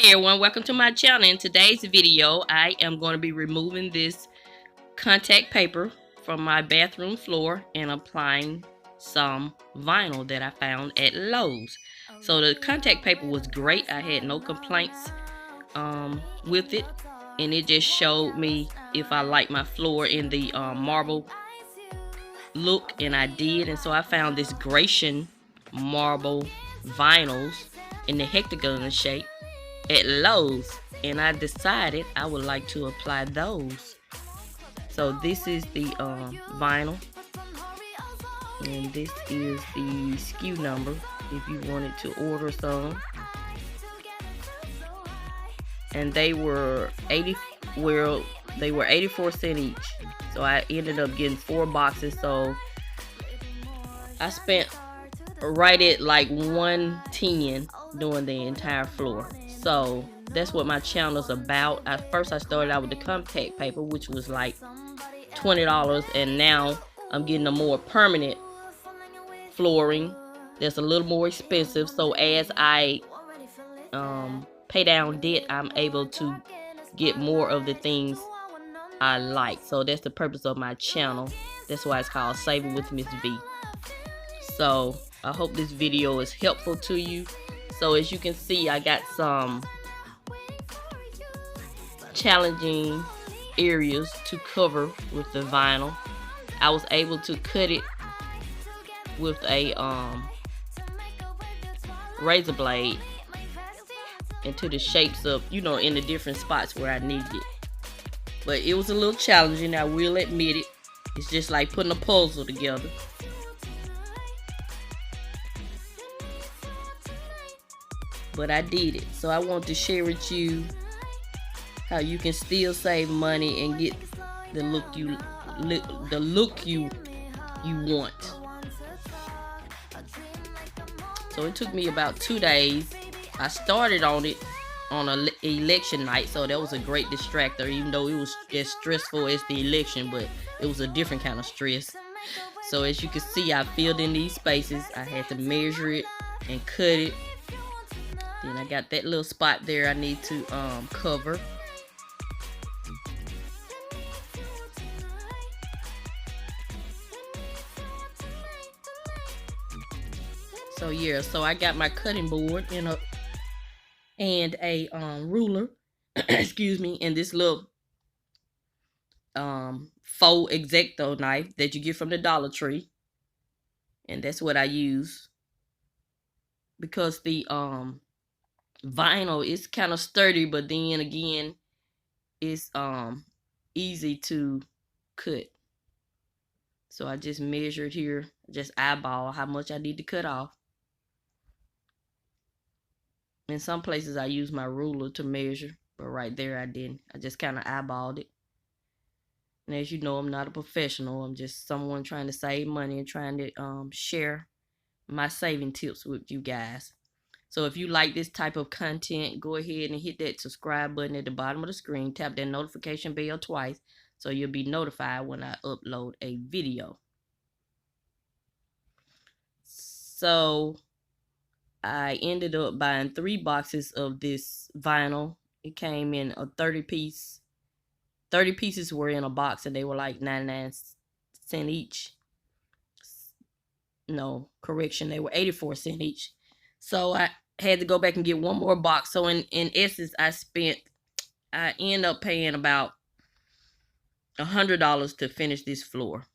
Hey everyone, welcome to my channel. In today's video, I am going to be removing this contact paper from my bathroom floor and applying some vinyl that I found at Lowe's. So the contact paper was great. I had no complaints with it, and it just showed me if I like my floor in the marble look, and I did. And so I found this Grecian marble vinyls in the hexagon shape at Lowe's, and I decided I would like to apply those. So this is the vinyl, and this is the SKU number if you wanted to order some. And they were 84 cents each. So I ended up getting 4 boxes. So I spent right at like $110 doing the entire floor. So that's what my channel's about. At first I started out with the contact paper, which was like $20, and now I'm getting a more permanent flooring that's a little more expensive. So as I pay down debt, I'm able to get more of the things I like. So that's the purpose of my channel. That's why it's called Saving with Miss V. So I hope this video is helpful to you. So as you can see, I got some challenging areas to cover with the vinyl. I was able to cut it with a razor blade into the shapes of, in the different spots where I needed it. But it was a little challenging, I will admit it. It's just like putting a puzzle together. But I did it. So I want to share with you how you can still save money and get the look you want. So it took me about 2 days. I started on it on an election night, so that was a great distractor, even though it was as stressful as the election, but it was a different kind of stress. So as you can see, I filled in these spaces. I had to measure it and cut it. Then I got that little spot there I need to cover. So yeah, so I got my cutting board and a ruler, excuse me, and this little faux X-Acto knife that you get from the Dollar Tree, and that's what I use because the vinyl is kind of sturdy, but then again it's easy to cut. So I just measured here, just eyeball how much I need to cut off. In some places I use my ruler to measure, but right there I didn't. I just kind of eyeballed it. And as you know, I'm not a professional. I'm just someone trying to save money and trying to share my saving tips with you guys. So if you like this type of content, go ahead and hit that subscribe button at the bottom of the screen. Tap that notification bell twice so you'll be notified when I upload a video. So I ended up buying 3 boxes of this vinyl. It came in a 30 piece. 30 pieces were in a box, and they were like 99 cents each. No, correction, they were 84 cents each. So I had to go back and get one more box. So in essence, I end up paying about $100 to finish this floor,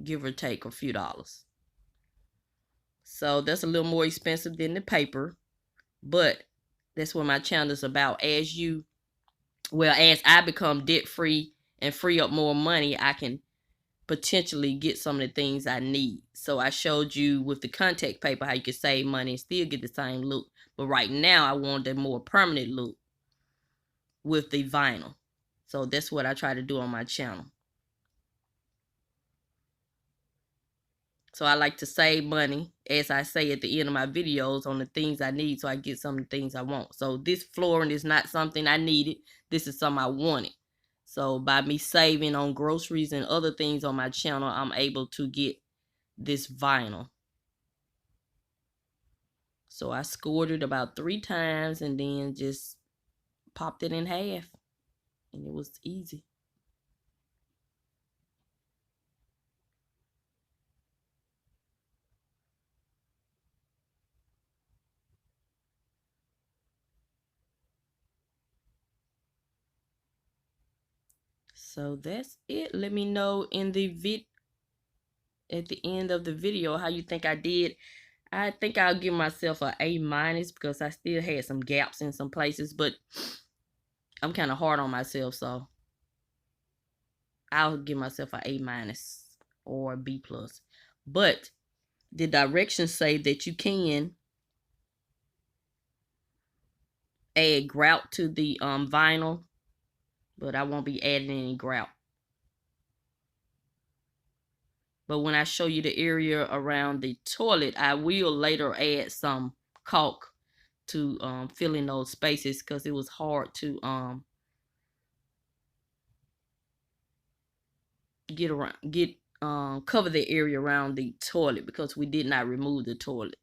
give or take a few dollars. So that's a little more expensive than the paper, but that's what my channel is about. As I become debt free and free up more money, I can potentially get some of the things I need. So I showed you with the contact paper how you can save money and still get the same look. But right now I want a more permanent look with the vinyl. So that's what I try to do on my channel. So I like to save money, as I say at the end of my videos, on the things I need so I get some of the things I want. So this flooring is not something I needed. This is something I wanted. So by me saving on groceries and other things on my channel, I'm able to get this vinyl. So I scored it about 3 times and then just popped it in half, and it was easy. So that's it. Let me know in the at the end of the video how you think I did. I think I'll give myself a A- because I still had some gaps in some places, but I'm kind of hard on myself, so I'll give myself a A- or B+. But the directions say that you can add grout to the vinyl, but I won't be adding any grout. But when I show you the area around the toilet, I will later add some caulk to fill in those spaces, because it was hard to get cover the area around the toilet, because we did not remove the toilet.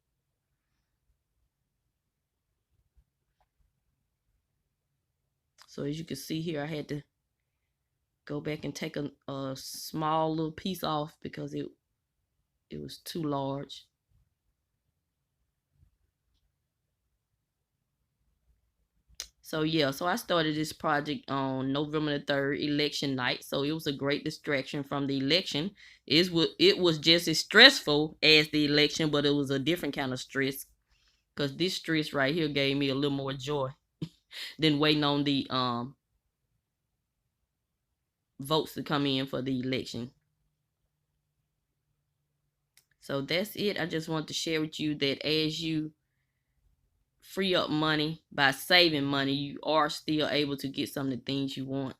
So as you can see here, I had to go back and take a small little piece off because it was too large. So yeah, so I started this project on November the 3rd, election night. So it was a great distraction from the election. It was just as stressful as the election, but it was a different kind of stress, because this stress right here gave me a little more joy than waiting on the votes to come in for the election. So that's it. I just want to share with you that as you free up money by saving money, you are still able to get some of the things you want.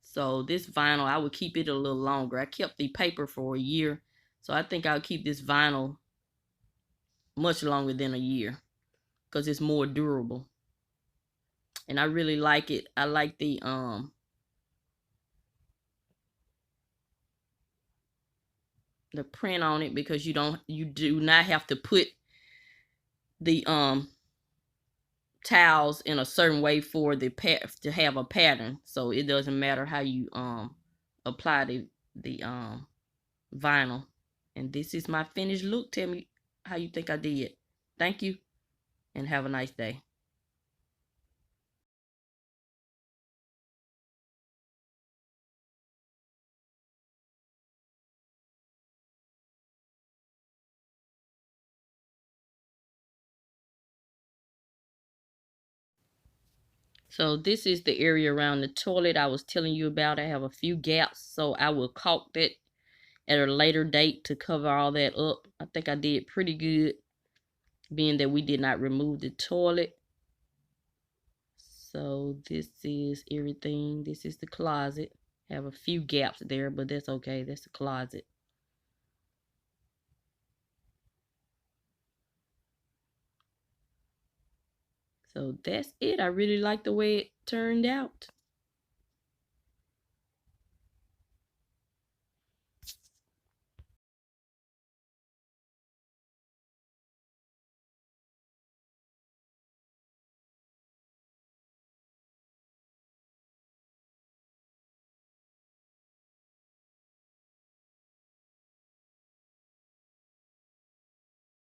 So this vinyl, I would keep it a little longer. I kept the paper for a year, so I think I'll keep this vinyl much longer than a year, because it's more durable. And I really like it. I like the print on it, because you do not have to put the towels in a certain way for the to have a pattern. So it doesn't matter how you apply the vinyl. And this is my finished look. Tell me how you think I did. Thank you, and have a nice day. So this is the area around the toilet I was telling you about. I have a few gaps, so I will caulk that at a later date to cover all that up. I think I did pretty good, being that we did not remove the toilet. So this is everything. This is the closet. Have a few gaps there, but that's okay. That's the closet. So that's it. I really like the way it turned out.